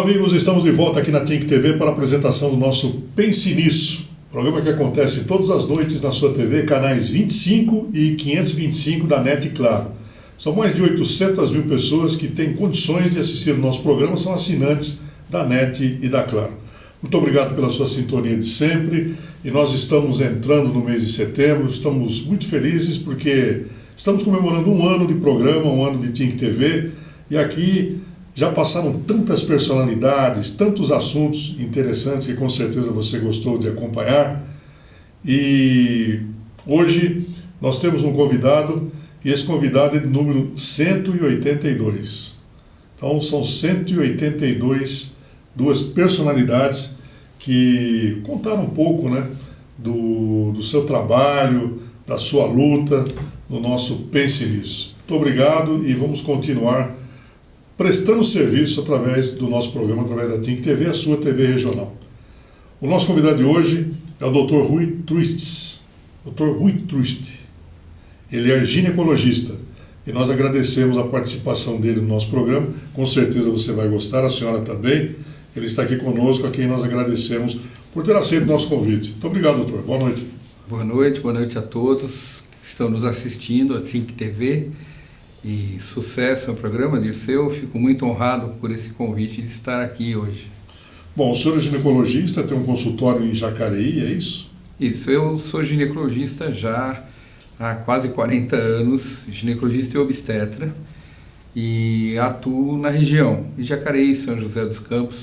amigos, estamos de volta aqui na Think TV para a apresentação do nosso Pense Nisso, programa que acontece todas as noites na sua TV, canais 25 e 525 da NET Claro. São mais de 800 mil pessoas que têm condições de assistir o nosso programa, são assinantes da NET e da Claro. Muito obrigado pela sua sintonia de sempre, e nós estamos entrando no mês de setembro, estamos muito felizes porque estamos comemorando um ano de programa, um ano de Think TV, e aqui já passaram tantas personalidades, tantos assuntos interessantes que com certeza você gostou de acompanhar. E hoje nós temos um convidado, e esse convidado é de número 182. Então são 182 duas personalidades que contaram um pouco, né, do seu trabalho, da sua luta no nosso Pense Nisso. Muito obrigado e vamos continuar prestando serviço através do nosso programa, através da Think TV, a sua TV regional. O nosso convidado de hoje é o Dr. Rui Trust. Dr. Rui Trust. Ele é ginecologista e nós agradecemos a participação dele no nosso programa. Com certeza você vai gostar, a senhora também. Ele está aqui conosco, a quem nós agradecemos por ter aceito o nosso convite. Muito obrigado, doutor. Boa noite. Boa noite a todos que estão nos assistindo, a Think TV. E sucesso no programa, Dirceu. Eu fico muito honrado por esse convite de estar aqui hoje. Bom, o senhor é ginecologista, tem um consultório em Jacareí, é isso? Isso, eu sou ginecologista já há quase 40 anos, ginecologista e obstetra, e atuo na região, em Jacareí, São José dos Campos,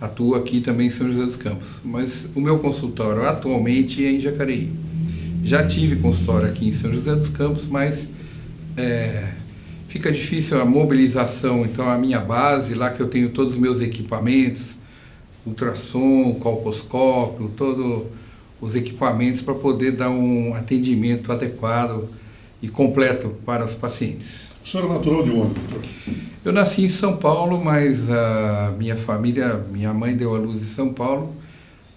atuo aqui também em São José dos Campos, mas o meu consultório atualmente é em Jacareí. Já tive consultório aqui em São José dos Campos, mas fica difícil a mobilização, então a minha base, lá que eu tenho todos os meus equipamentos, ultrassom, colposcópio, todos os equipamentos para poder dar um atendimento adequado e completo para os pacientes. O senhor é natural de onde, doutor? Eu nasci em São Paulo, mas a minha família, minha mãe deu à luz em São Paulo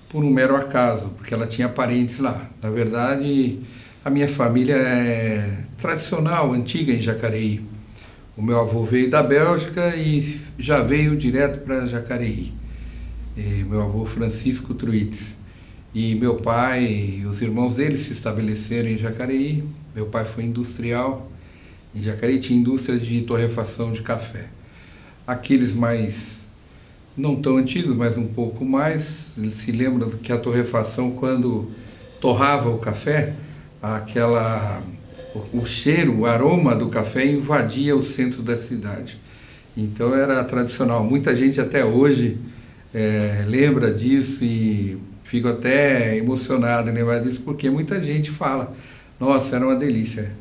por um mero acaso, porque ela tinha parentes lá. Na verdade, a minha família é tradicional, antiga em Jacareí. O meu avô veio da Bélgica e já veio direto para Jacareí. Meu avô Francisco Truites. E meu pai e os irmãos dele se estabeleceram em Jacareí. Meu pai foi industrial. Em Jacareí tinha indústria de torrefação de café. Aqueles mais, não tão antigos, mas um pouco mais, se lembram que a torrefação, quando torrava o café, o cheiro, o aroma do café invadia o centro da cidade. Então era tradicional. Muita gente até hoje lembra disso e fico até emocionado em lembrar disso, porque muita gente fala, nossa, era uma delícia,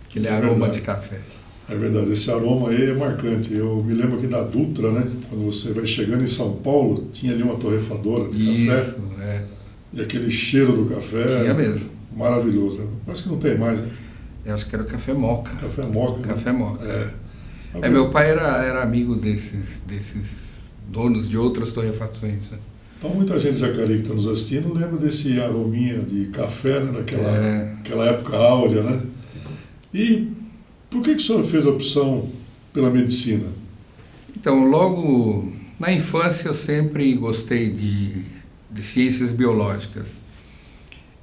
aquele aroma de café. É verdade, esse aroma aí é marcante. Eu me lembro aqui da Dutra, né? Quando você vai chegando em São Paulo, tinha ali uma torrefadora de café. E aquele cheiro do café. Tinha mesmo. Maravilhoso. Parece que não tem mais, né? Eu acho que era o Café Moca. Café Moca. Café Moca. Meu pai era amigo desses donos de outras torrefações. Né? Então muita gente de Jacareí que está nos assistindo lembra desse arominha de café, né? Daquela época áurea, né? E por que o senhor fez a opção pela medicina? Então, logo na infância eu sempre gostei de ciências biológicas.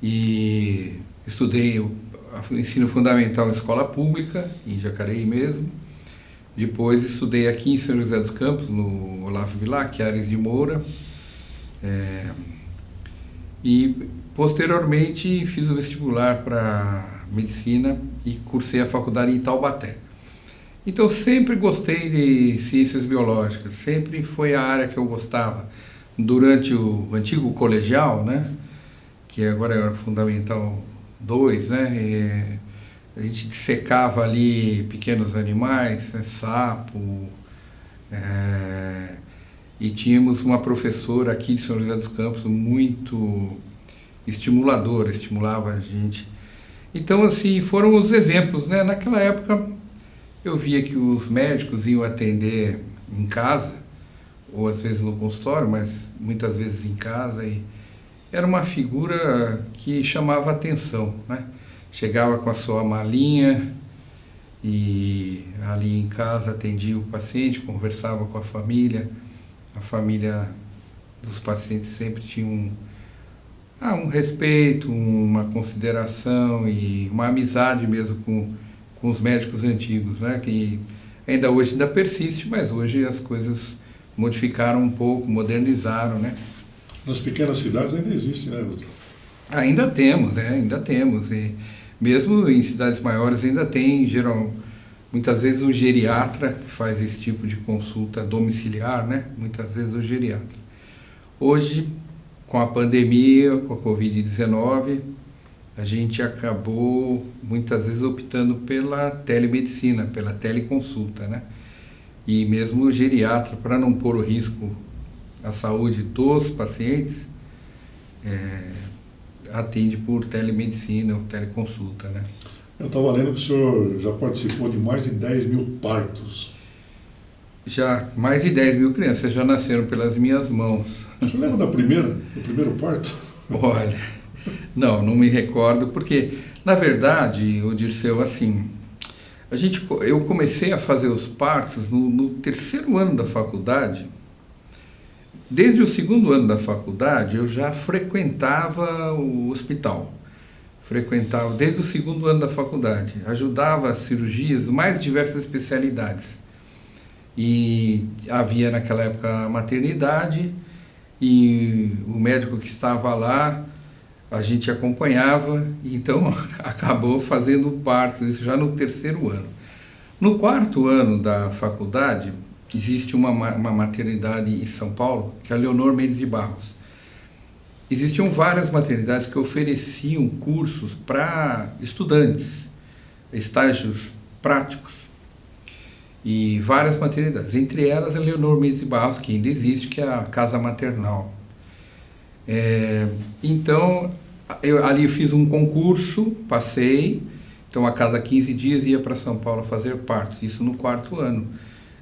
E estudei o ensino fundamental em escola pública, em Jacareí mesmo. Depois estudei aqui em São José dos Campos, no Olavo Bilac, Ares de Moura. E posteriormente fiz o vestibular para medicina e cursei a faculdade em Taubaté. Então sempre gostei de ciências biológicas, sempre foi a área que eu gostava. Durante o antigo colegial, né, que agora é o Fundamental 2, né, a gente dissecava ali pequenos animais, né, sapo, e tínhamos uma professora aqui de São José dos Campos muito estimuladora, estimulava a gente. Então, assim, foram os exemplos, né? Naquela época, eu via que os médicos iam atender em casa, ou às vezes no consultório, mas muitas vezes em casa, e era uma figura que chamava atenção, né? Chegava com a sua malinha e ali em casa atendia o paciente, conversava com a família, A família dos pacientes sempre tinha um respeito, uma consideração e uma amizade mesmo com os médicos antigos, né? Que ainda hoje ainda persiste, mas hoje as coisas modificaram um pouco, modernizaram, né? Nas pequenas cidades ainda existe, né, doutor? Ainda temos, né? Ainda temos. E mesmo em cidades maiores ainda tem, muitas vezes o geriatra que faz esse tipo de consulta domiciliar, né? Muitas vezes o geriatra. Hoje, com a pandemia, com a Covid-19, a gente acabou muitas vezes optando pela telemedicina, pela teleconsulta, né? E mesmo o geriatra, para não pôr o risco à saúde dos pacientes, atende por telemedicina ou teleconsulta, né? Eu estava lendo que o senhor já participou de mais de 10 mil partos. Já mais de 10 mil crianças já nasceram pelas minhas mãos. O senhor lembra do primeiro parto? Olha, não me recordo, porque, na verdade, o Dirceu, assim, eu comecei a fazer os partos no terceiro ano da faculdade. Desde o segundo ano da faculdade, eu já frequentava o hospital. Frequentava desde o segundo ano da faculdade. Ajudava as cirurgias, mais diversas especialidades. E havia naquela época a maternidade, e o médico que estava lá, a gente acompanhava, então acabou fazendo o parto, isso já no terceiro ano. No quarto ano da faculdade, existe uma maternidade em São Paulo, que é a Leonor Mendes de Barros. Existiam várias maternidades que ofereciam cursos para estudantes, estágios práticos, e várias maternidades, entre elas a Leonor Mendes de Barros, que ainda existe, que é a Casa Maternal. Então, ali eu fiz um concurso, passei, então a cada 15 dias ia para São Paulo fazer partos, isso no quarto ano.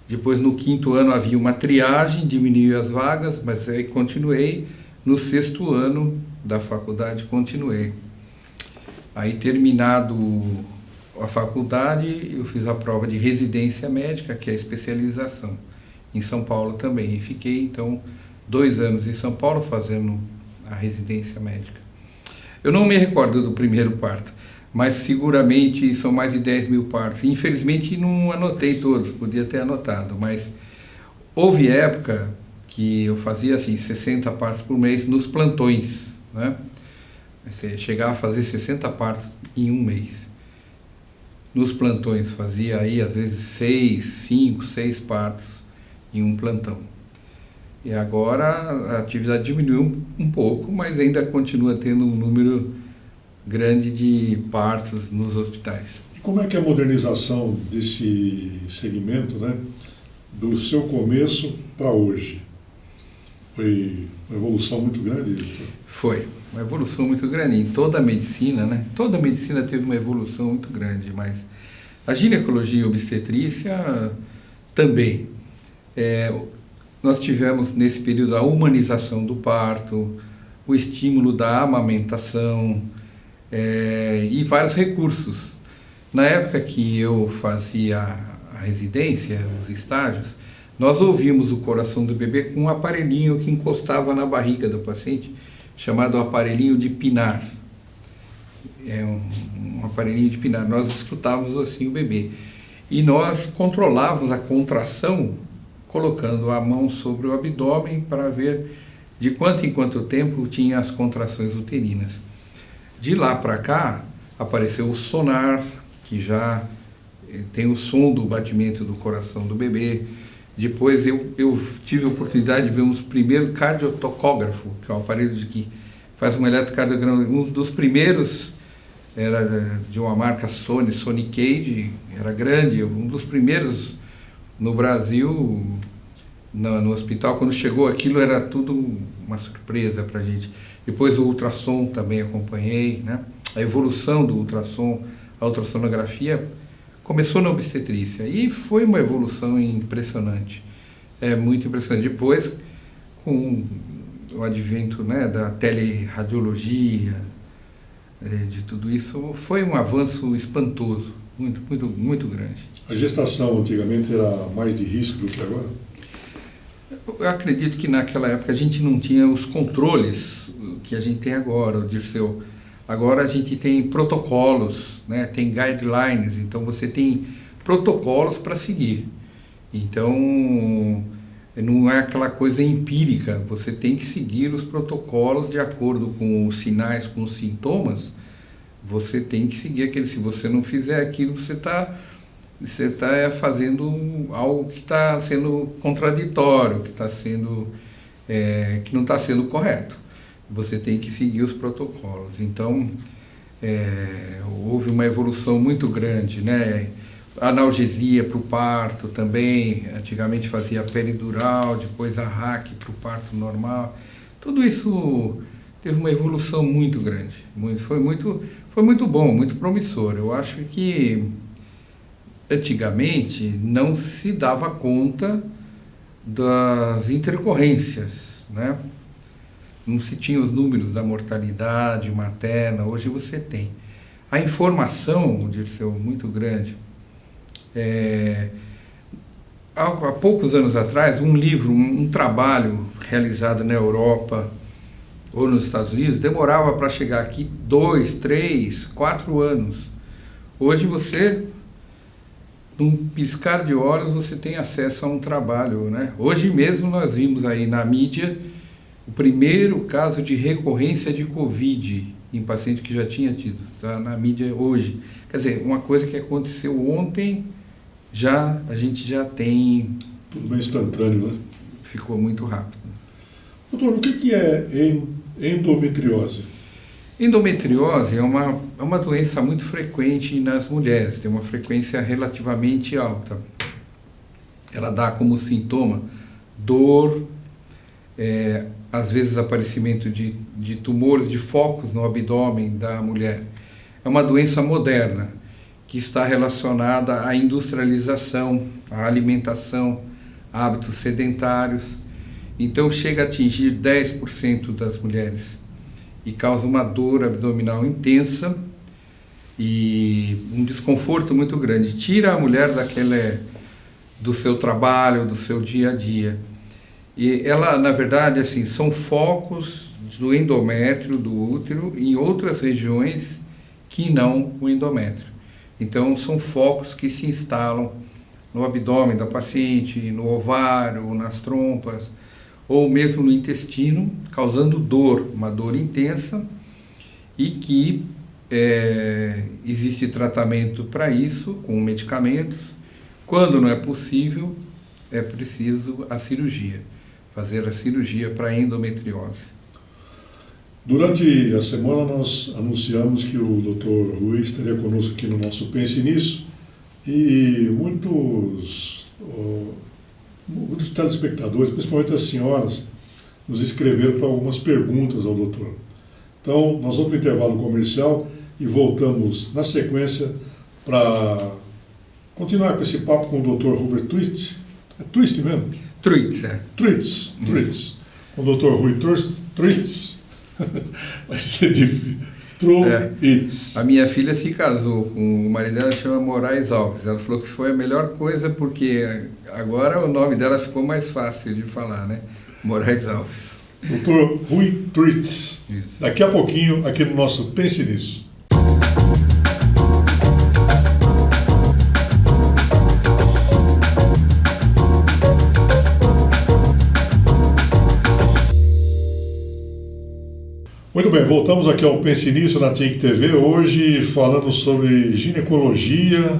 Depois, no quinto ano, havia uma triagem, diminuiu as vagas, mas aí continuei. No sexto ano da faculdade, continuei. Aí, terminado a faculdade, eu fiz a prova de residência médica, que é a especialização, em São Paulo também. E fiquei, então, 2 anos em São Paulo fazendo a residência médica. Eu não me recordo do primeiro parto, mas seguramente são mais de 10 mil partos. Infelizmente não anotei todos, podia ter anotado, mas houve época que eu fazia assim 60 partos por mês nos plantões, né? Você chegava a fazer 60 partos em um mês. Nos plantões fazia aí às vezes 5, 6 partos em um plantão. E agora a atividade diminuiu um pouco, mas ainda continua tendo um número grande de partos nos hospitais. E como é que é a modernização desse segmento, né, do seu começo para hoje? Foi uma evolução muito grande, doutor? Foi uma evolução muito grande em toda a medicina, né? Toda a medicina teve uma evolução muito grande, mas a ginecologia e obstetrícia também. Nós tivemos nesse período a humanização do parto, o estímulo da amamentação, e vários recursos. Na época que eu fazia a residência, os estágios, nós ouvíamos o coração do bebê com um aparelhinho que encostava na barriga do paciente, chamado aparelhinho de Pinar. É um aparelhinho de Pinar. Nós escutávamos assim o bebê. E nós controlávamos a contração colocando a mão sobre o abdômen para ver de quanto em quanto tempo tinha as contrações uterinas. De lá para cá, apareceu o sonar, que já tem o som do batimento do coração do bebê. Depois eu tive a oportunidade de ver um dos primeiros cardiotocógrafo, que é um aparelho que faz um eletrocardiograma. Um dos primeiros era de uma marca Sony Cage, era grande, um dos primeiros no Brasil, no hospital. Quando chegou aquilo era tudo uma surpresa para a gente. Depois o ultrassom também acompanhei, né? A evolução do ultrassom, a ultrassonografia começou na obstetrícia e foi uma evolução impressionante, muito impressionante. Depois, com o advento, né, da teleradiologia, de tudo isso, foi um avanço espantoso, muito, muito, muito grande. A gestação antigamente era mais de risco do que agora? Eu acredito que naquela época a gente não tinha os controles que a gente tem agora, o Dirceu. Agora a gente tem protocolos, né? Tem guidelines, então você tem protocolos para seguir. Então, não é aquela coisa empírica, você tem que seguir os protocolos de acordo com os sinais, com os sintomas, você tem que seguir aquele. Se você não fizer aquilo, você tá fazendo algo que está sendo contraditório, que não está sendo correto. Você tem que seguir os protocolos. Então, houve uma evolução muito grande, né? Analgesia para o parto também, antigamente fazia peridural, depois a RAC para o parto normal. Tudo isso teve uma evolução muito grande, foi muito bom, muito promissor. Eu acho que antigamente não se dava conta das intercorrências, né? Não se tinha os números da mortalidade materna, hoje você tem. A informação, Dirceu, muito grande. Há poucos anos atrás, um livro, um trabalho realizado na Europa ou nos Estados Unidos demorava para chegar aqui 2, 3, 4 anos. Hoje você, num piscar de olhos, você tem acesso a um trabalho, né? Hoje mesmo nós vimos aí na mídia o primeiro caso de recorrência de Covid em paciente que já tinha tido, está na mídia hoje. Quer dizer, uma coisa que aconteceu ontem, a gente já tem... Tudo bem instantâneo, né? Ficou muito rápido. Doutor, o que é endometriose? Endometriose é uma doença muito frequente nas mulheres, tem uma frequência relativamente alta. Ela dá como sintoma dor, às vezes aparecimento de tumores, de focos no abdômen da mulher. É uma doença moderna, que está relacionada à industrialização, à alimentação, hábitos sedentários. Então chega a atingir 10% das mulheres e causa uma dor abdominal intensa e um desconforto muito grande. Tira a mulher do seu trabalho, do seu dia a dia. E ela, na verdade, assim, são focos do endométrio, do útero, em outras regiões que não o endométrio. Então, são focos que se instalam no abdômen da paciente, no ovário, nas trompas, ou mesmo no intestino, causando dor, uma dor intensa, e que existe tratamento para isso, com medicamentos. Quando não é possível, é preciso a cirurgia, fazer a cirurgia para endometriose. Durante a semana nós anunciamos que o Dr. Rui estaria conosco aqui no nosso Pense Nisso e muitos telespectadores, principalmente as senhoras, nos escreveram para algumas perguntas ao doutor. Então, nós vamos para o intervalo comercial e voltamos na sequência para continuar com esse papo com o Dr. Robert Twist. É Twist mesmo? Truitz, é. Truitz. Com o Dr. Rui Truitz. Vai ser difícil. Truitz. A minha filha se casou com o marido dela, chama Moraes Alves. Ela falou que foi a melhor coisa porque agora o nome dela ficou mais fácil de falar, né? Moraes Alves. Dr. Rui Truitz. Isso. Daqui a pouquinho, aqui no nosso Pense Nisso. Muito bem, voltamos aqui ao Pense Nisso na TINC TV, hoje falando sobre ginecologia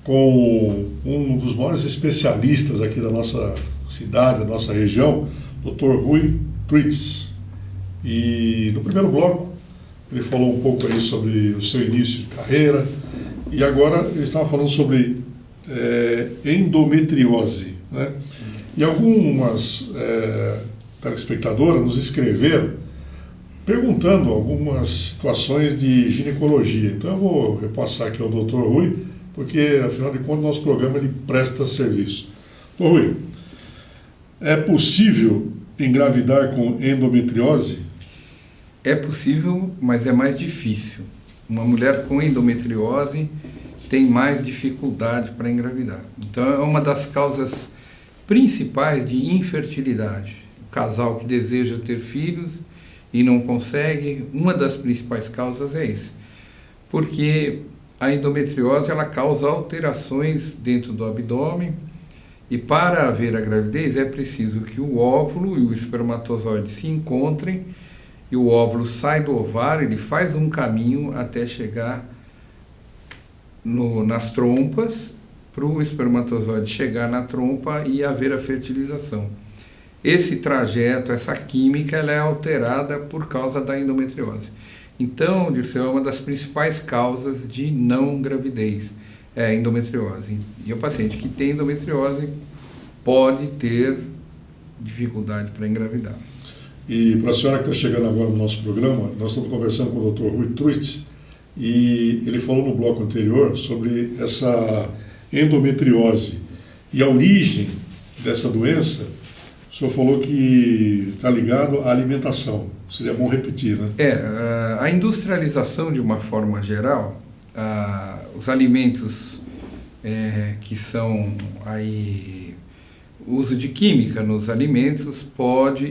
com um dos maiores especialistas aqui da nossa cidade, da nossa região, Dr. Rui Truitz. E no primeiro bloco ele falou um pouco aí sobre o seu início de carreira e agora ele estava falando sobre endometriose, né? E algumas telespectadoras nos escreveram perguntando algumas situações de ginecologia. Então eu vou repassar aqui ao Dr. Rui, porque afinal de contas nosso programa ele presta serviço. Dr. Rui, é possível engravidar com endometriose? É possível, mas é mais difícil. Uma mulher com endometriose tem mais dificuldade para engravidar. Então é uma das causas principais de infertilidade. O casal que deseja ter filhos e não consegue, uma das principais causas é isso. Porque a endometriose ela causa alterações dentro do abdômen e para haver a gravidez é preciso que o óvulo e o espermatozoide se encontrem e o óvulo sai do ovário, ele faz um caminho até chegar nas trompas, para o espermatozoide chegar na trompa e haver a fertilização. Esse trajeto, essa química, ela é alterada por causa da endometriose. Então, Dirceu, é uma das principais causas de não gravidez, é a endometriose. E o paciente que tem endometriose pode ter dificuldade para engravidar. E para a senhora que está chegando agora no nosso programa, nós estamos conversando com o Dr. Rui Trust e ele falou no bloco anterior sobre essa endometriose e a origem dessa doença. O senhor falou que está ligado à alimentação. Seria bom repetir, né? A industrialização, de uma forma geral, os alimentos que são aí, o uso de química nos alimentos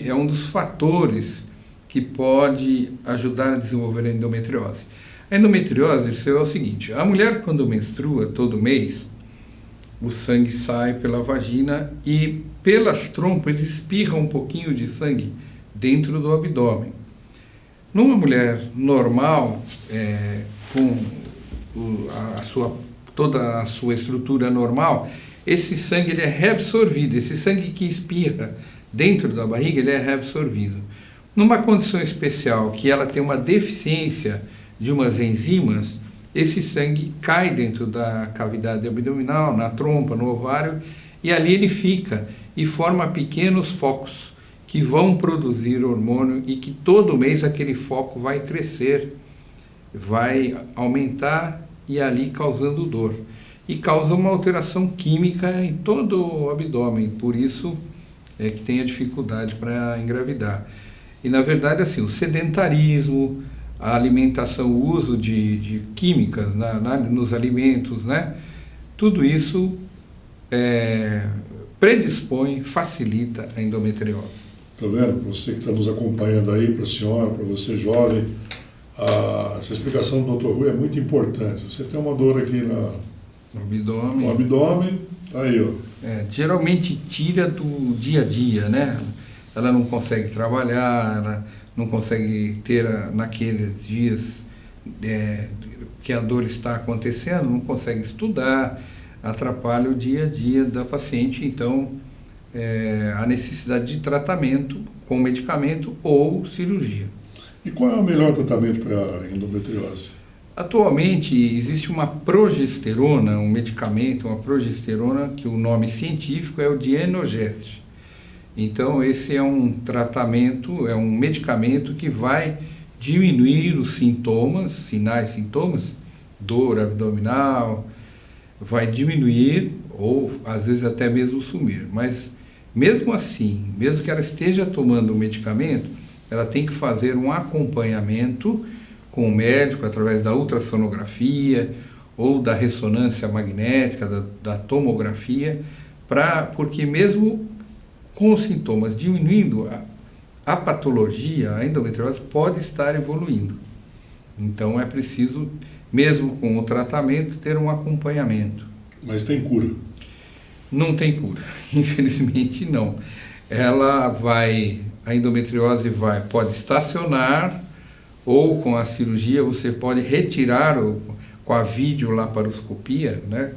é um dos fatores que pode ajudar a desenvolver a endometriose. A endometriose é o seguinte: a mulher, quando menstrua todo mês, o sangue sai pela vagina e pelas trompas espirra um pouquinho de sangue dentro do abdômen. Numa mulher normal, com toda a sua estrutura normal, esse sangue ele é reabsorvido, esse sangue que espirra dentro da barriga ele é reabsorvido. Numa condição especial, que ela tem uma deficiência de umas enzimas, esse sangue cai dentro da cavidade abdominal, na trompa, no ovário, e ali ele fica e forma pequenos focos que vão produzir hormônio e que todo mês aquele foco vai crescer, vai aumentar e ali causando dor. E causa uma alteração química em todo o abdômen, por isso é que tem a dificuldade para engravidar. E na verdade assim, o sedentarismo, a alimentação, o uso de químicas nos alimentos, né? Tudo isso predispõe, facilita a endometriose. Tá vendo? Você que está nos acompanhando aí, para a senhora, para você jovem, essa explicação do Dr. Rui é muito importante. Você tem uma dor aqui no abdômen, tá aí, ó. Geralmente tira do dia a dia, né? Ela não consegue trabalhar, ela não consegue ter naqueles dias que a dor está acontecendo, não consegue estudar, atrapalha o dia a dia da paciente, então a necessidade de tratamento com medicamento ou cirurgia. E qual é o melhor tratamento para a endometriose? Atualmente existe uma progesterona, um medicamento, uma progesterona, que o nome científico é o Dienogest. Então esse é um tratamento, é um medicamento que vai diminuir os sintomas, sinais, sintomas, dor abdominal, vai diminuir ou às vezes até mesmo sumir. Mas mesmo assim, mesmo que ela esteja tomando o medicamento, ela tem que fazer um acompanhamento com o médico através da ultrassonografia ou da ressonância magnética, da tomografia, porque mesmo com os sintomas diminuindo, a patologia, a endometriose pode estar evoluindo. Então é preciso, mesmo com o tratamento, ter um acompanhamento. Mas tem cura? Não tem cura, infelizmente não. A endometriose pode estacionar, ou com a cirurgia você pode retirar, com a videolaparoscopia, né,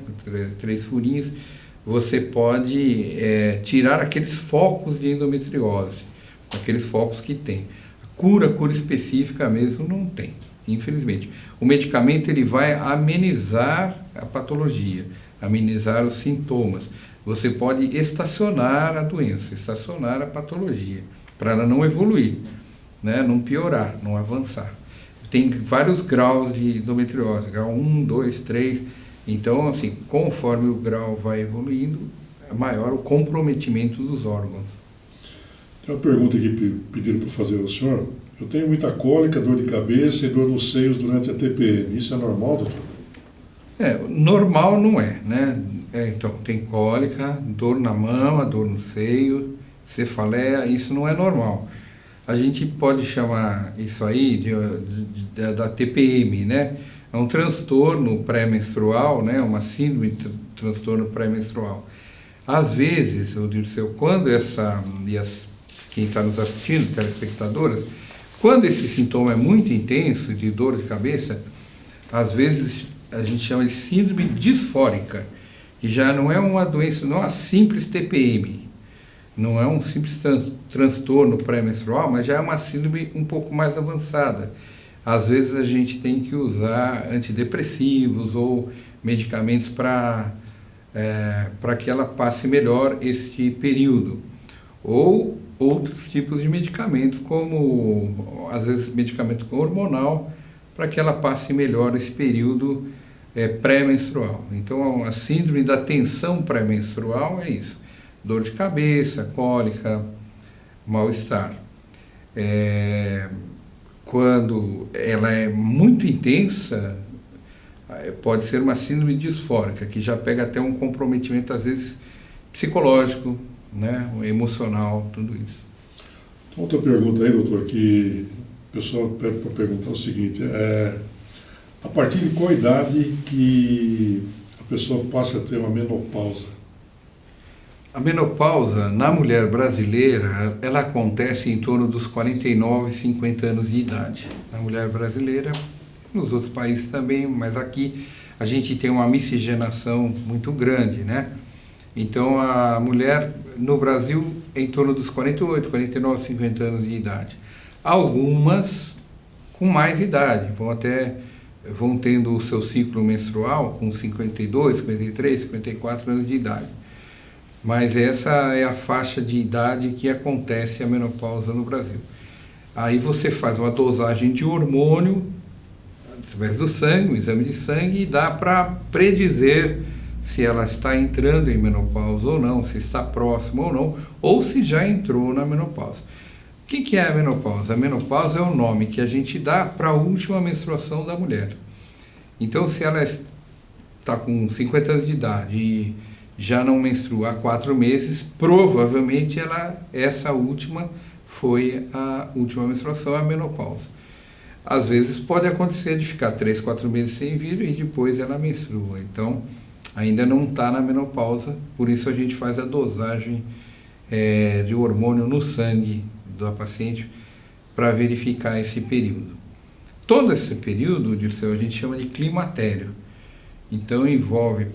3 furinhos, você pode tirar aqueles focos de endometriose, aqueles focos que tem. Cura específica mesmo não tem, infelizmente. O medicamento ele vai amenizar a patologia, amenizar os sintomas. Você pode estacionar a doença, estacionar a patologia, para ela não evoluir, né? Não piorar, não avançar. Tem vários graus de endometriose, grau 1, 2, 3. Então, assim, conforme o grau vai evoluindo, é maior o comprometimento dos órgãos. Tem uma pergunta aqui que pediram para fazer ao senhor. Eu tenho muita cólica, dor de cabeça e dor nos seios durante a TPM. Isso é normal, doutor? Normal não é, né? Então, tem cólica, dor na mama, dor no seio, cefaleia, isso não é normal. A gente pode chamar isso aí da TPM, né? É um transtorno pré-menstrual, né? Uma síndrome de transtorno pré-menstrual. Às vezes, eu digo seu, quando quem está nos assistindo, telespectadoras, quando esse sintoma é muito intenso, de dor de cabeça, às vezes a gente chama de síndrome disfórica, que já não é uma doença, não é uma simples TPM, não é um simples transtorno pré-menstrual, mas já é uma síndrome um pouco mais avançada. Às vezes a gente tem que usar antidepressivos ou medicamentos para que ela passe melhor este período. Ou outros tipos de medicamentos, como às vezes medicamento hormonal, para que ela passe melhor esse período pré-menstrual. Então a síndrome da tensão pré-menstrual é isso: dor de cabeça, cólica, mal-estar. Quando ela é muito intensa, pode ser uma síndrome disfórica, que já pega até um comprometimento, às vezes, psicológico, né, emocional, tudo isso. Outra pergunta aí, doutor, que o pessoal pede para perguntar o seguinte: a partir de qual idade que a pessoa passa a ter uma menopausa? A menopausa, na mulher brasileira, ela acontece em torno dos 49, 50 anos de idade. Na mulher brasileira, nos outros países também, mas aqui a gente tem uma miscigenação muito grande, né? Então a mulher no Brasil é em torno dos 48, 49, 50 anos de idade. Algumas com mais idade, vão tendo o seu ciclo menstrual com 52, 53, 54 anos de idade. Mas essa é a faixa de idade que acontece a menopausa no Brasil. Aí você faz uma dosagem de hormônio através do sangue, um exame de sangue, e dá para predizer se ela está entrando em menopausa ou não, se está próximo ou não, ou se já entrou na menopausa. O que é a menopausa? A menopausa é o nome que a gente dá para a última menstruação da mulher. Então, se ela está com 50 anos de idade e já não menstrua há 4 meses, provavelmente essa última foi a última menstruação, a menopausa. Às vezes pode acontecer de ficar 3, 4 meses sem vir e depois ela menstrua. Então, ainda não está na menopausa, por isso a gente faz a dosagem de hormônio no sangue da paciente para verificar esse período. Todo esse período, Dirceu, a gente chama de climatério. Então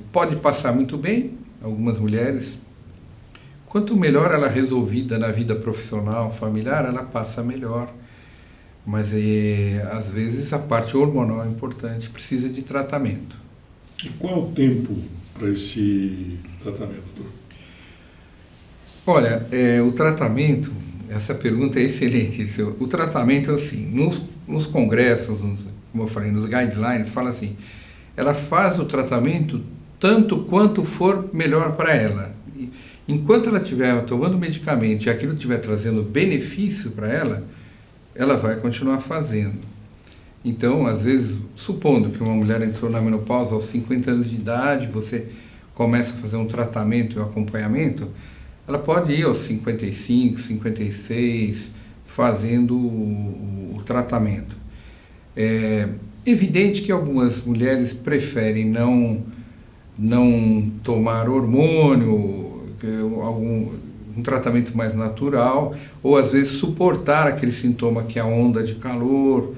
pode passar muito bem, algumas mulheres, quanto melhor ela é resolvida na vida profissional, familiar, ela passa melhor. Mas às vezes a parte hormonal é importante, precisa de tratamento. E qual é o tempo para esse tratamento, doutor? Olha, o tratamento, essa pergunta é excelente. O tratamento, assim, nos congressos, como eu falei, nos guidelines, fala assim: ela faz o tratamento tanto quanto for melhor para ela. Enquanto ela estiver tomando medicamento e aquilo estiver trazendo benefício para ela vai continuar fazendo. Então, às vezes, supondo que uma mulher entrou na menopausa aos 50 anos de idade, você começa a fazer um tratamento e um acompanhamento, ela pode ir aos 55, 56, fazendo o tratamento. É evidente que algumas mulheres preferem não tomar hormônio, um tratamento mais natural, ou às vezes suportar aquele sintoma que é a onda de calor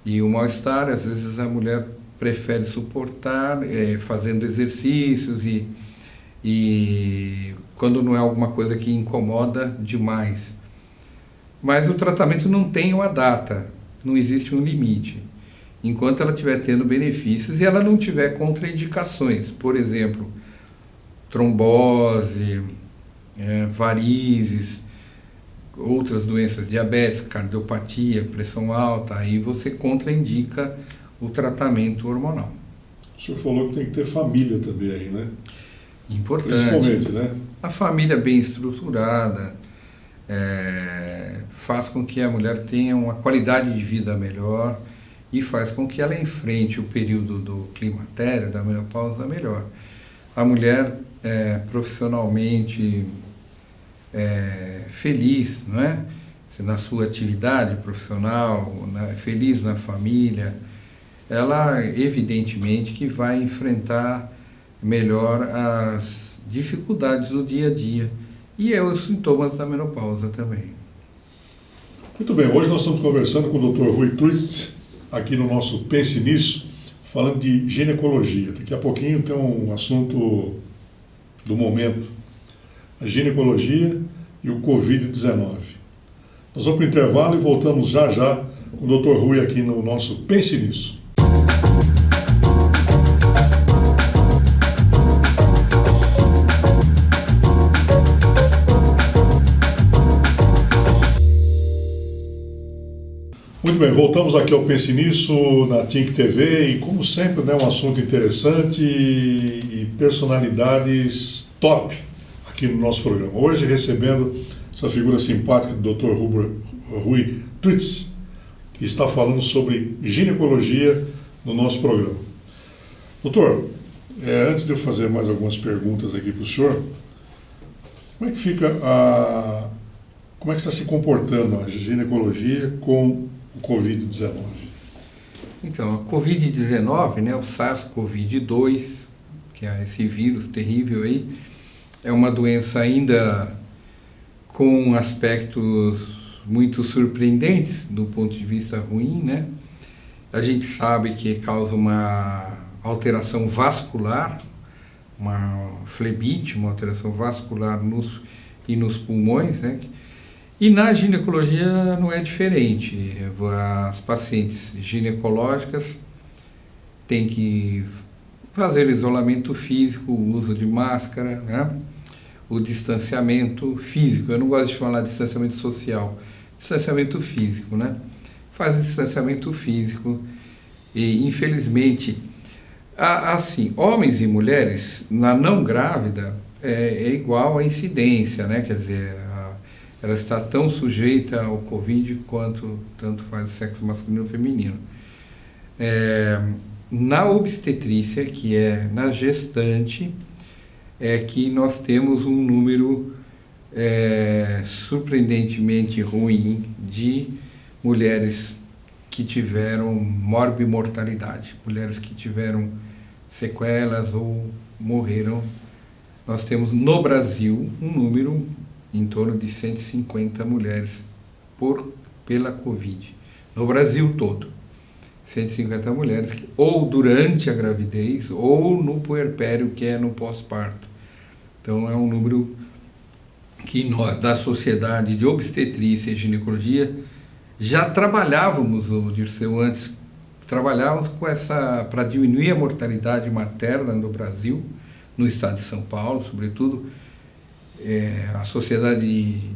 e o mal-estar. Às vezes a mulher prefere suportar fazendo exercícios e quando não é alguma coisa que incomoda demais. Mas o tratamento não tem uma data, não existe um limite. Enquanto ela estiver tendo benefícios e ela não tiver contraindicações, por exemplo, trombose, varizes, outras doenças, diabetes, cardiopatia, pressão alta, aí você contraindica o tratamento hormonal. O senhor falou que tem que ter família também aí, né? Importante. Principalmente, né? A família bem estruturada faz com que a mulher tenha uma qualidade de vida melhor e faz com que ela enfrente o período do climatério, da menopausa, melhor. a mulher profissionalmente feliz, não é? Na sua atividade profissional, feliz na família, ela evidentemente que vai enfrentar melhor as dificuldades do dia a dia e os sintomas da menopausa também. Muito bem, hoje nós estamos conversando com o Dr. Rui Twitz, aqui no nosso Pense Nisso, falando de ginecologia. Daqui a pouquinho tem um assunto do momento, a ginecologia e o Covid-19. Nós vamos para o intervalo e voltamos já já com o Dr. Rui aqui no nosso Pense Nisso. Muito bem, voltamos aqui ao Pense Nisso na Think TV e, como sempre, né, um assunto interessante e personalidades top aqui no nosso programa. Hoje recebendo essa figura simpática do Dr. Rui Twitz, que está falando sobre ginecologia no nosso programa. Doutor, antes de eu fazer mais algumas perguntas aqui para o senhor, como é que como é que está se comportando a ginecologia com o Covid-19? Então, a Covid-19, né, o SARS-CoV-2, que é esse vírus terrível aí, é uma doença ainda com aspectos muito surpreendentes do ponto de vista ruim, né? A gente sabe que causa uma alteração vascular, uma flebite, uma alteração vascular nos pulmões, né? E na ginecologia não é diferente. As pacientes ginecológicas têm que fazer isolamento físico, o uso de máscara, né? O distanciamento físico. Eu não gosto de falar de distanciamento social, distanciamento físico, né? Faz o distanciamento físico e, infelizmente, assim, homens e mulheres, na não grávida, é igual a incidência, né? Quer dizer, ela está tão sujeita ao Covid quanto tanto faz o sexo masculino ou feminino. Na obstetrícia, que é na gestante, é que nós temos um número surpreendentemente ruim de mulheres que tiveram morbimortalidade, mulheres que tiveram sequelas ou morreram. Nós temos no Brasil um número em torno de 150 mulheres pela Covid, no Brasil todo. 150 mulheres, ou durante a gravidez, ou no puerpério, que é no pós-parto. Então é um número que nós, da Sociedade de Obstetrícia e Ginecologia, já trabalhávamos, o Dirceu, antes, trabalhávamos com para diminuir a mortalidade materna no Brasil, no estado de São Paulo, sobretudo, a Sociedade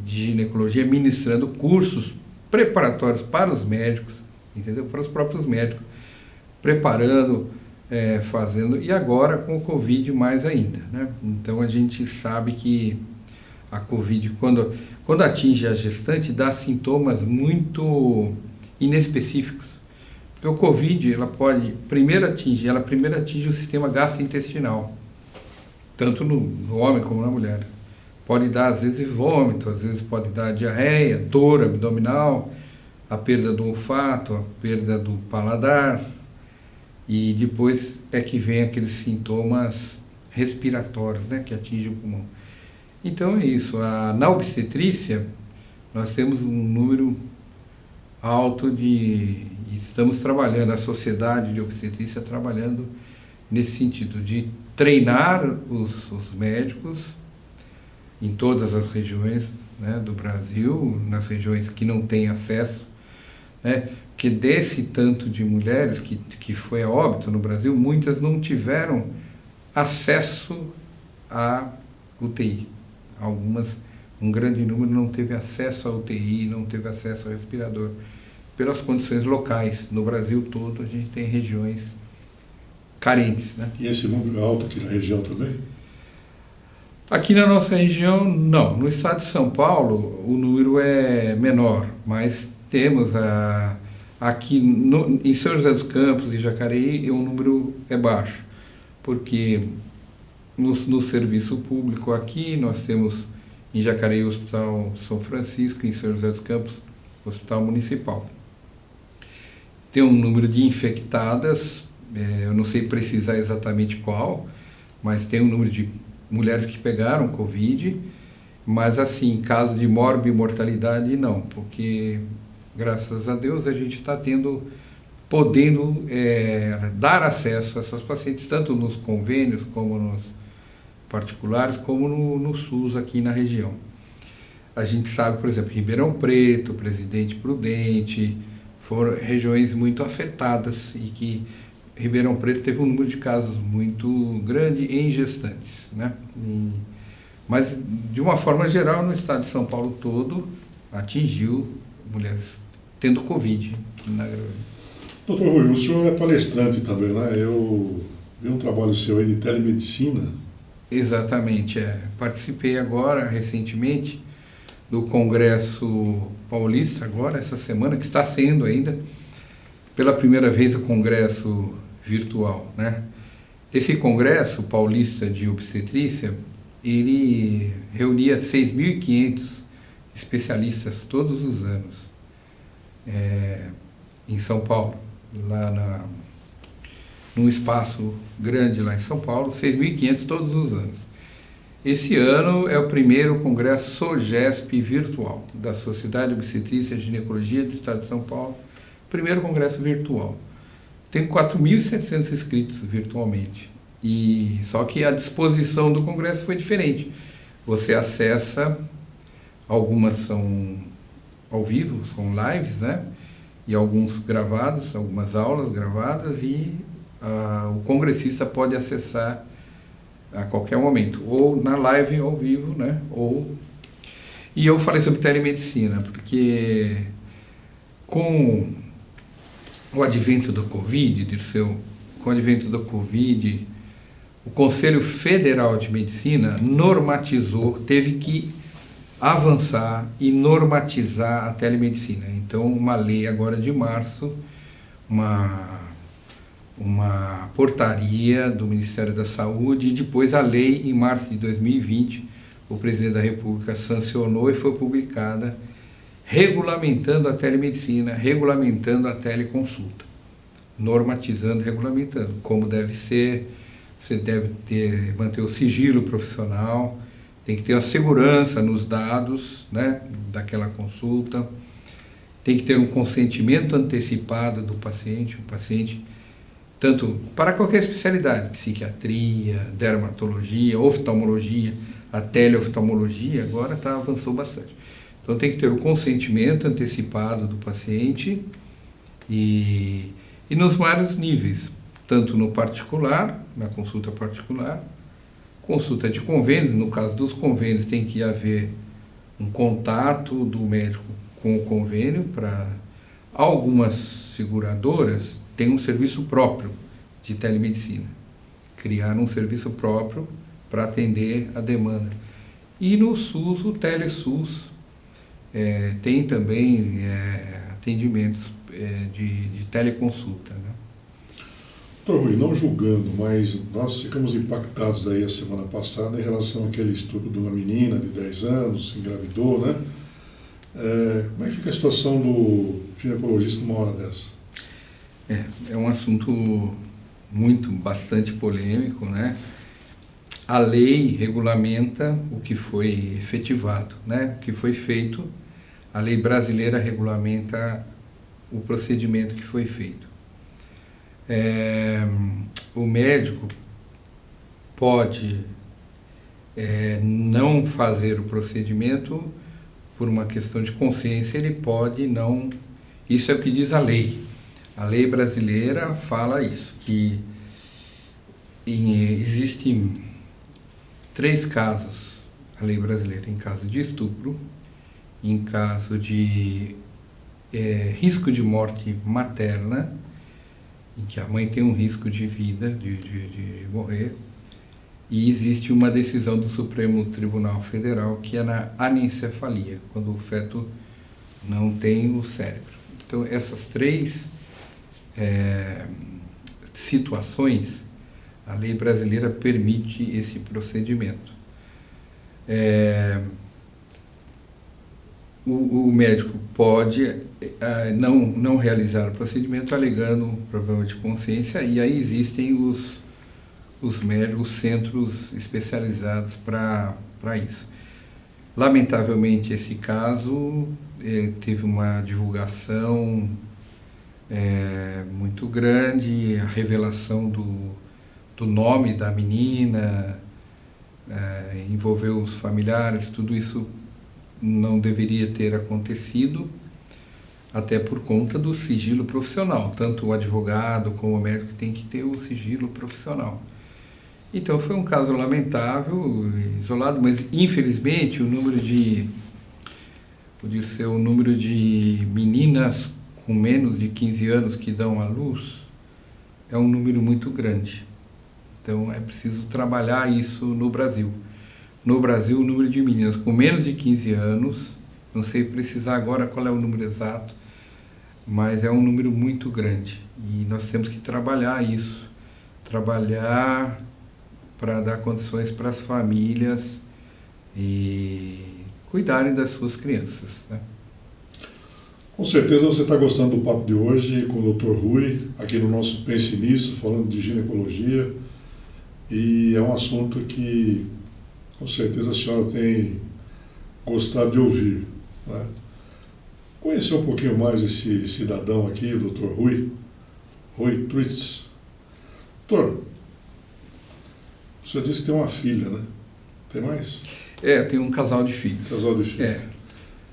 de Ginecologia ministrando cursos preparatórios para os médicos, entendeu? Para os próprios médicos, preparando, fazendo, e agora com o Covid mais ainda, né? Então a gente sabe que a Covid, quando atinge a gestante, dá sintomas muito inespecíficos. Porque o Covid, ela primeiro atinge o sistema gastrointestinal, tanto no homem como na mulher. Pode dar, às vezes, vômito, às vezes pode dar diarreia, dor abdominal, a perda do olfato, a perda do paladar, e depois é que vem aqueles sintomas respiratórios, né, que atingem o pulmão. Então é isso, na obstetrícia nós temos um número alto estamos trabalhando, a Sociedade de Obstetrícia trabalhando nesse sentido, de treinar os médicos em todas as regiões, né, do Brasil, nas regiões que não têm acesso, né, que desse tanto de mulheres que foi a óbito no Brasil, muitas não tiveram acesso à UTI. Algumas, um grande número não teve acesso à UTI, não teve acesso ao respirador, pelas condições locais. No Brasil todo a gente tem regiões carentes, né? E esse número é alto aqui na região também? Aqui na nossa região, não. No estado de São Paulo, o número é menor, mas temos aqui em São José dos Campos e Jacareí, o número é baixo, porque no serviço público aqui, nós temos em Jacareí o Hospital São Francisco, em São José dos Campos, o Hospital Municipal. Tem um número de infectadas, eu não sei precisar exatamente qual, mas tem um número de mulheres que pegaram Covid, mas assim, caso de morbimortalidade, não, porque graças a Deus a gente está podendo dar acesso a essas pacientes, tanto nos convênios, como nos particulares, como no SUS aqui na região. A gente sabe, por exemplo, Ribeirão Preto, Presidente Prudente, foram regiões muito afetadas e que Ribeirão Preto teve um número de casos muito grande em gestantes, né? Mas, de uma forma geral, no estado de São Paulo todo, atingiu mulheres tendo Covid na gravidez. Doutor Rui, o senhor é palestrante também, né? Eu vi um trabalho seu aí de telemedicina. Exatamente, participei agora, recentemente, do Congresso Paulista, agora, essa semana, que está sendo ainda, pela primeira vez, o Congresso virtual, né? Esse Congresso Paulista de Obstetrícia, ele reunia 6.500 especialistas todos os anos, em São Paulo, lá num espaço grande lá em São Paulo, 6.500 todos os anos. Esse ano é o primeiro Congresso SOGESP virtual, da Sociedade de Obstetrícia e Ginecologia do Estado de São Paulo, primeiro Congresso virtual. Tem 4.700 inscritos virtualmente. Só que a disposição do Congresso foi diferente. Você acessa, algumas são ao vivo, são lives, né? E alguns gravados, algumas aulas gravadas, e o congressista pode acessar a qualquer momento, ou na live ao vivo, né? E eu falei sobre telemedicina, porque com o advento da Covid, Dirceu, com o advento da Covid, o Conselho Federal de Medicina normatizou, teve que avançar e normatizar a telemedicina. Então, uma lei agora de março, uma portaria do Ministério da Saúde, e depois a lei, em março de 2020, o presidente da República sancionou e foi publicada, regulamentando a telemedicina, regulamentando a teleconsulta, normatizando, regulamentando como deve ser. Você deve manter o sigilo profissional, tem que ter a segurança nos dados, né, daquela consulta, tem que ter um consentimento antecipado do paciente, tanto para qualquer especialidade, psiquiatria, dermatologia, oftalmologia, a teleoftalmologia agora avançou bastante. Então tem que ter o consentimento antecipado do paciente e nos vários níveis, tanto no particular, na consulta particular, consulta de convênios. No caso dos convênios, tem que haver um contato do médico com o convênio. Para algumas seguradoras, tem um serviço próprio de telemedicina, criar um serviço próprio para atender a demanda. E no SUS, o TeleSUS, tem também atendimentos de teleconsulta, né? Doutor Rui, não julgando, mas nós ficamos impactados aí a semana passada em relação àquele estupro de uma menina de 10 anos, engravidou, né? Como é que fica a situação do ginecologista numa hora dessa? É um assunto bastante polêmico, né? A lei regulamenta o que foi efetivado, né? O que foi feito. A lei brasileira regulamenta o procedimento que foi feito. O médico pode não fazer o procedimento por uma questão de consciência, ele pode não. Isso é o que diz a lei. A lei brasileira fala isso, que existem 3 casos, a lei brasileira, em caso de estupro, em caso de risco de morte materna, em que a mãe tem um risco de vida, de morrer, e existe uma decisão do Supremo Tribunal Federal que é na anencefalia, quando o feto não tem o cérebro. Então, essas 3 situações, A lei brasileira permite esse procedimento. O médico pode não realizar o procedimento alegando problema de consciência, e aí existem os centros especializados para isso. Lamentavelmente, esse caso teve uma divulgação muito grande, a revelação do nome da menina, envolveu os familiares, tudo isso não deveria ter acontecido, até por conta do sigilo profissional. Tanto o advogado como o médico tem que ter o sigilo profissional. Então foi um caso lamentável, isolado, mas infelizmente o número de meninas com menos de 15 anos que dão à luz é um número muito grande. Então é preciso trabalhar isso no Brasil. No Brasil, o número de meninas com menos de 15 anos, não sei precisar agora qual é o número exato, mas é um número muito grande. E nós temos que trabalhar isso, trabalhar para dar condições para as famílias e cuidarem das suas crianças, né? Com certeza você está gostando do papo de hoje com o Dr. Rui, aqui no nosso Pense Nisso, falando de ginecologia, e é um assunto que com certeza a senhora tem gostado de ouvir, né? Conhecer um pouquinho mais esse cidadão aqui, o Dr. Rui Twitz. Doutor, o senhor disse que tem uma filha, né? Tem mais? Eu tenho um casal de filhos. Casal de filhos.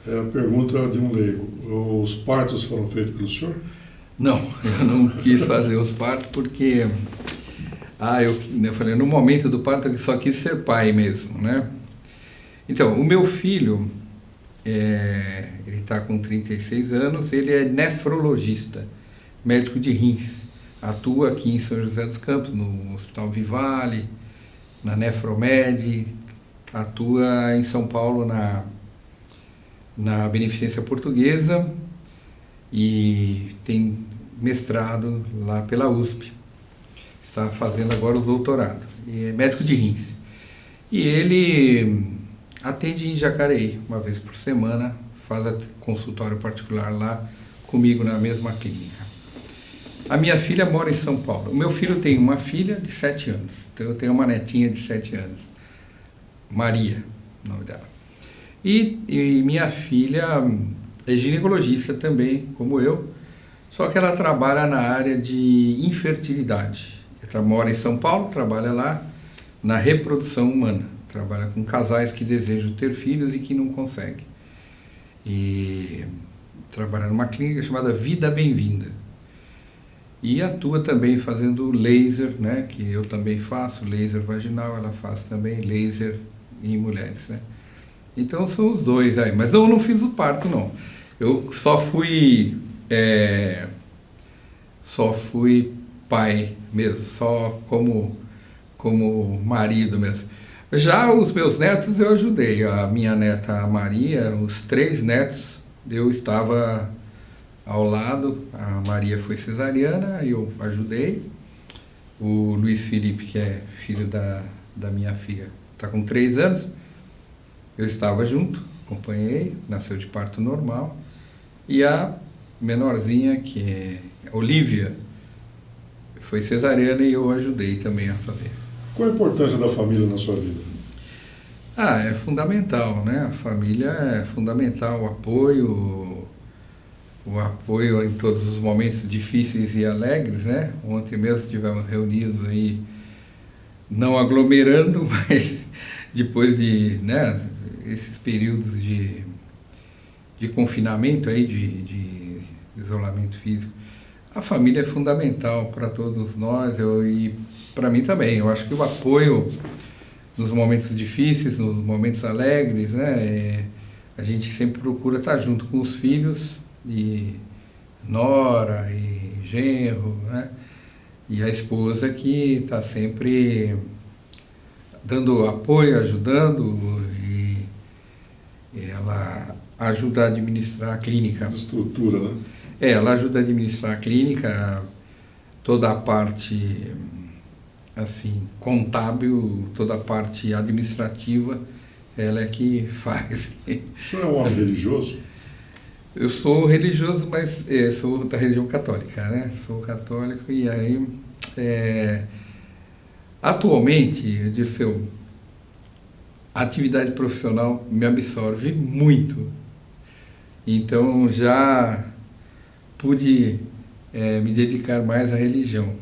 É a pergunta de um leigo. Os partos foram feitos pelo senhor? Não, eu não quis fazer os partos porque... eu falei, no momento do parto eu só quis ser pai mesmo, né? Então, o meu filho, ele está com 36 anos, ele é nefrologista, médico de rins. Atua aqui em São José dos Campos, no Hospital Vivale, na Nefromed, atua em São Paulo na Beneficência Portuguesa e tem mestrado lá pela USP. Está fazendo agora o doutorado, e é médico de rins. E ele atende em Jacareí, uma vez por semana, faz consultório particular lá comigo na mesma clínica. A minha filha mora em São Paulo. O meu filho tem uma filha de 7 anos, então eu tenho uma netinha de 7 anos, Maria, o nome dela. E minha filha é ginecologista também, como eu, só que ela trabalha na área de infertilidade. Ela mora em São Paulo, trabalha lá na reprodução humana, trabalha com casais que desejam ter filhos e que não conseguem. E trabalha numa clínica chamada Vida Bem-vinda. E atua também fazendo laser, né, que eu também faço, laser vaginal, ela faz também laser em mulheres, né. Então são os dois aí, mas eu não fiz o parto não, eu só fui pai mesmo, só como marido mesmo. Já os meus netos eu ajudei, a minha neta Maria, os 3 netos eu estava ao lado, a Maria foi cesariana, eu ajudei, o Luiz Felipe, que é filho da minha filha, está com 3 anos, eu estava junto, acompanhei, nasceu de parto normal, e a menorzinha, que é Olivia, foi cesariana e eu ajudei também a fazer. Qual a importância da família na sua vida? É fundamental, né? A família é fundamental, o apoio em todos os momentos difíceis e alegres, né? Ontem mesmo estivemos reunidos aí, não aglomerando, mas depois de, né, esses períodos de confinamento aí, de isolamento físico. A família é fundamental para todos nós e para mim também. Eu acho que o apoio nos momentos difíceis, nos momentos alegres, né, a gente sempre procura estar junto com os filhos, e nora e genro, né, e a esposa que está sempre dando apoio, ajudando, e ela ajuda a administrar a clínica. A estrutura, né? Ela ajuda a administrar a clínica, toda a parte assim, contábil, toda a parte administrativa, ela é que faz. O senhor é um homem religioso? Eu sou religioso, mas sou da religião católica, né? Sou católico e aí, atualmente, Dirceu, a atividade profissional me absorve muito. Então já pude me dedicar mais à religião.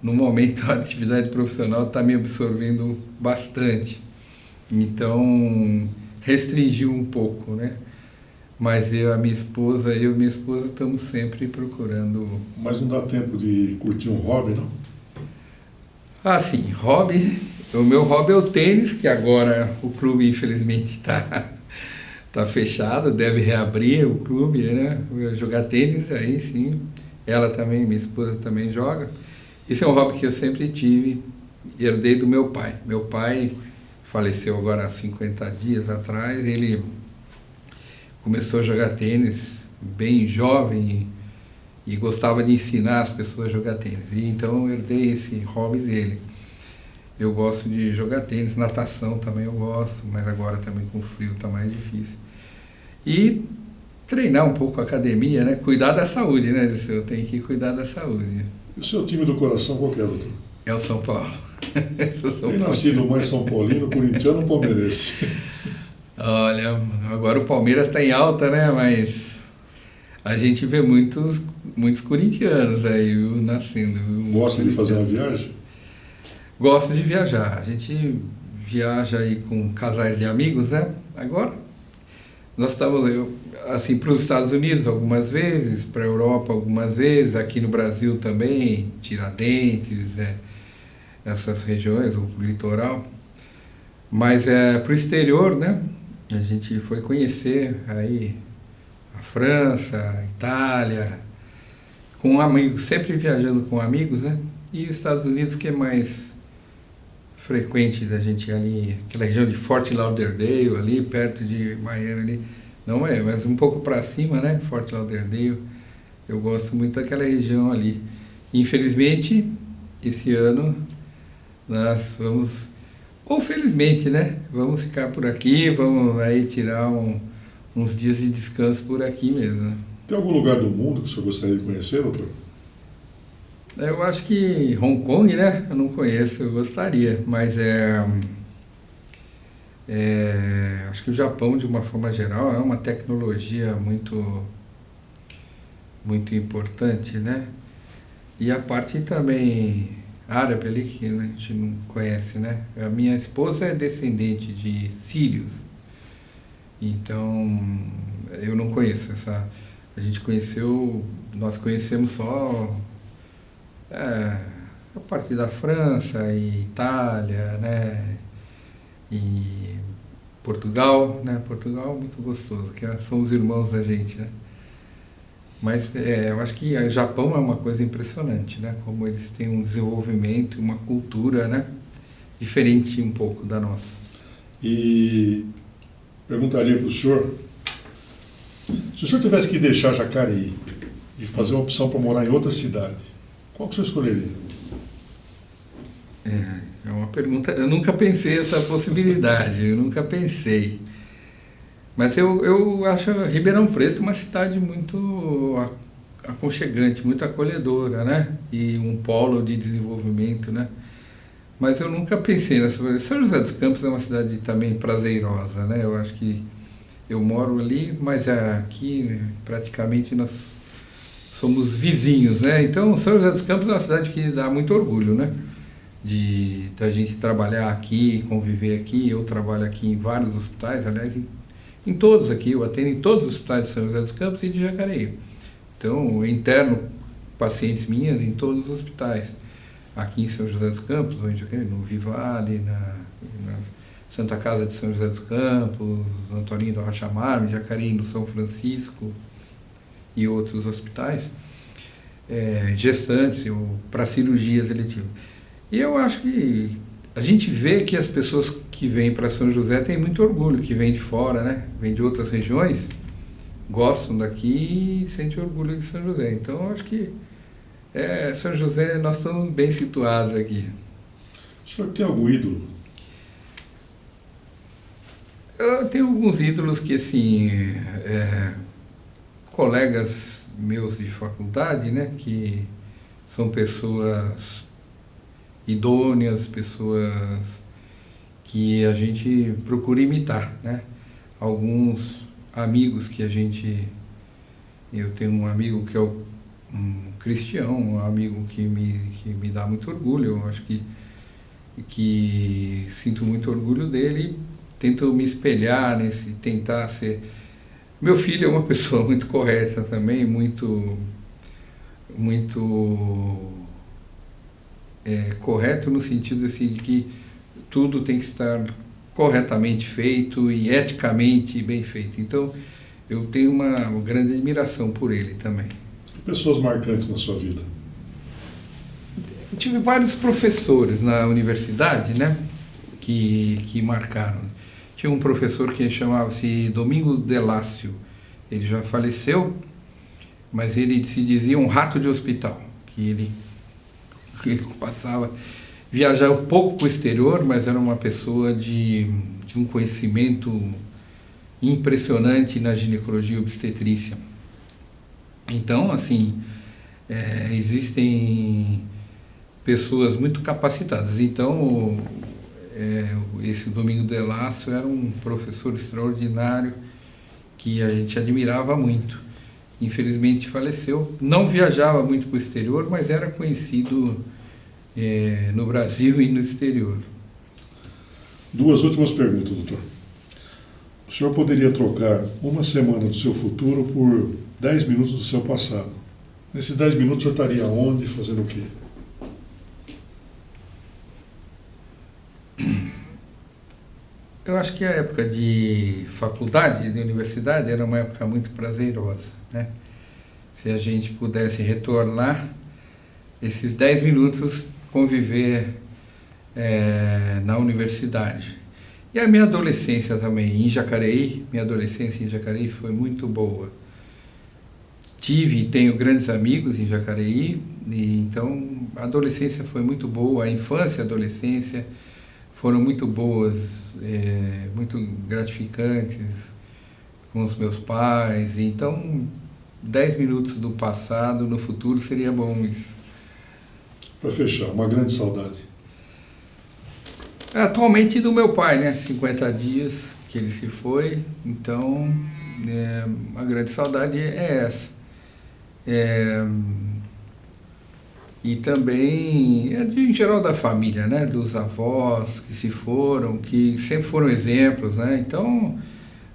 No momento a atividade profissional está me absorvendo bastante. Então restringiu um pouco, né? Mas eu e minha esposa estamos sempre procurando. Mas não dá tempo de curtir um hobby, não? Ah, sim, hobby. O meu hobby é o tênis, que agora o clube infelizmente tá fechado, deve reabrir o clube, né? Jogar tênis, aí sim. Ela também, minha esposa também joga. Esse é um hobby que eu sempre tive, herdei do meu pai. Meu pai faleceu agora há 50 dias atrás, ele começou a jogar tênis bem jovem e gostava de ensinar as pessoas a jogar tênis. E então eu herdei esse hobby dele. Eu gosto de jogar tênis, natação também eu gosto, mas agora também com frio está mais difícil. E treinar um pouco a academia, né? Cuidar da saúde, né, Dirceu? Eu tenho que cuidar da saúde. E o seu time do coração qual que é, doutor? É o São Paulo. Tem nascido mais São Paulino, corintiano ou palmeirense? Olha, agora o Palmeiras está em alta, né? Mas a gente vê muitos corintianos aí, viu, nascendo. Gosta de fazer uma viagem? Gosto de viajar. A gente viaja aí com casais de amigos, né? Agora, nós estamos assim para os Estados Unidos algumas vezes, para a Europa algumas vezes, aqui no Brasil também, Tiradentes, essas regiões, o litoral. Mas para o exterior, né? A gente foi conhecer aí a França, a Itália, com amigos, sempre viajando com amigos, né? E os Estados Unidos, que é mais frequente da gente ir ali, aquela região de Fort Lauderdale, ali perto de Miami, ali. Não é, mas um pouco para cima, né? Fort Lauderdale. Eu gosto muito daquela região ali. Infelizmente, esse ano nós vamos, ou felizmente, né? Vamos ficar por aqui, vamos aí tirar uns dias de descanso por aqui mesmo. Né? Tem algum lugar do mundo que o senhor gostaria de conhecer, doutor? Eu acho que Hong Kong, né? Eu não conheço, eu gostaria, mas acho que o Japão, de uma forma geral, é uma tecnologia muito importante, né? E a parte também árabe ali, que a gente não conhece, né? A minha esposa é descendente de sírios, então eu não conheço essa. Nós conhecemos só a partir da França e Itália, né? E Portugal, né? Portugal é muito gostoso, que são os irmãos da gente, né? Mas eu acho que o Japão é uma coisa impressionante, né? Como eles têm um desenvolvimento, uma cultura, né? Diferente um pouco da nossa. E perguntaria para o senhor, se o senhor tivesse que deixar Jacareí e fazer uma opção para morar em outra cidade, qual que o senhor escolheria? É uma pergunta, eu nunca pensei essa possibilidade, eu nunca pensei. Mas eu acho Ribeirão Preto uma cidade muito aconchegante, muito acolhedora, né? E um polo de desenvolvimento, né? Mas eu nunca pensei nessa coisa. São José dos Campos é uma cidade também prazerosa, né? Eu acho que eu moro ali, mas aqui praticamente nós somos vizinhos, né? Então São José dos Campos é uma cidade que dá muito orgulho, né? Da gente trabalhar aqui, conviver aqui. Eu trabalho aqui em vários hospitais, aliás, em todos aqui, eu atendo em todos os hospitais de São José dos Campos e de Jacareí. Então, eu interno pacientes minhas em todos os hospitais. Aqui em São José dos Campos, no Vivale, na Santa Casa de São José dos Campos, no Antoninho do Rocha Marme, Jacareí, no São Francisco e outros hospitais, gestantes, para cirurgias eletivas. E eu acho que a gente vê que as pessoas que vêm para São José têm muito orgulho, que vêm de fora, né? Vêm de outras regiões, gostam daqui e sentem orgulho de São José. Então, eu acho que São José, nós estamos bem situados aqui. O senhor tem algum ídolo? Eu tenho alguns ídolos que, assim, colegas meus de faculdade, né, que são pessoas idôneas, pessoas que a gente procura imitar, né? Alguns amigos que eu tenho um amigo que é um Cristião, um amigo que me dá muito orgulho, eu acho que sinto muito orgulho dele, tento me espelhar tentar ser... Meu filho é uma pessoa muito correta também, muito correto no sentido assim, de que tudo tem que estar corretamente feito e eticamente bem feito. Então, eu tenho uma grande admiração por ele também. Pessoas marcantes na sua vida? Eu tive vários professores na universidade, né, que marcaram. Tinha um professor que chamava-se Domingos Delácio. Ele já faleceu, mas ele se dizia um rato de hospital, que ele viajava pouco para o exterior, mas era uma pessoa de um conhecimento impressionante na ginecologia e obstetrícia. Então, assim, existem pessoas muito capacitadas. Então, esse Domingos Delácio era um professor extraordinário que a gente admirava muito. Infelizmente faleceu. Não viajava muito para o exterior, mas era conhecido no Brasil e no exterior. Duas últimas perguntas, doutor. O senhor poderia trocar uma semana do seu futuro por 10 minutos do seu passado. Nesses 10 minutos, o senhor estaria onde, fazendo o quê? Eu acho que a época de faculdade, de universidade, era uma época muito prazerosa, né? Se a gente pudesse retornar, esses 10 minutos conviver na universidade. E a minha adolescência também, em Jacareí, minha adolescência em Jacareí foi muito boa. Tive e tenho grandes amigos em Jacareí, e então a adolescência foi muito boa, a infância e a adolescência foram muito boas, muito gratificantes com os meus pais. Então, 10 minutos do passado, no futuro, seria bom isso. Para fechar, uma grande saudade. Atualmente do meu pai, né? 50 dias que ele se foi, então a grande saudade é essa. E também, em geral, da família, né? Dos avós que se foram, que sempre foram exemplos, né? Então,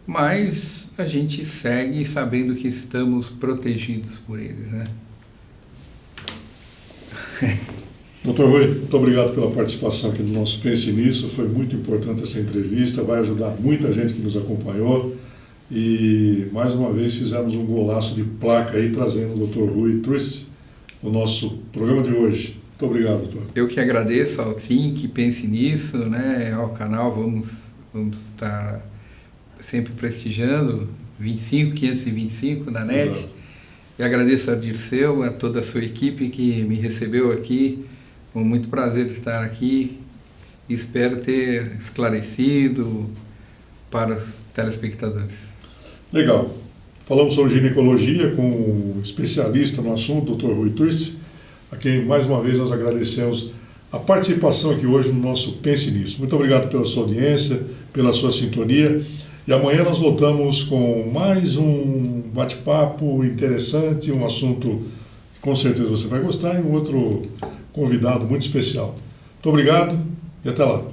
mas a gente segue sabendo que estamos protegidos por eles, né? Doutor Rui, muito obrigado pela participação aqui no nosso Pense Nisso. Foi muito importante essa entrevista, vai ajudar muita gente que nos acompanhou. E, mais uma vez, fizemos um golaço de placa aí, trazendo o Dr. Rui Turci, o nosso programa de hoje. Muito obrigado, doutor. Eu que agradeço ao Think, Pense Nisso, né, ao canal, vamos estar sempre prestigiando, 525 da NET. Exato. E agradeço ao Dirceu, a toda a sua equipe que me recebeu aqui, com muito prazer de estar aqui. Espero ter esclarecido para os telespectadores. Legal. Falamos sobre ginecologia com um especialista no assunto, Dr. Rui Turci, a quem mais uma vez nós agradecemos a participação aqui hoje no nosso Pense Nisso. Muito obrigado pela sua audiência, pela sua sintonia. E amanhã nós voltamos com mais um bate-papo interessante, um assunto que com certeza você vai gostar e um outro convidado muito especial. Muito obrigado e até lá.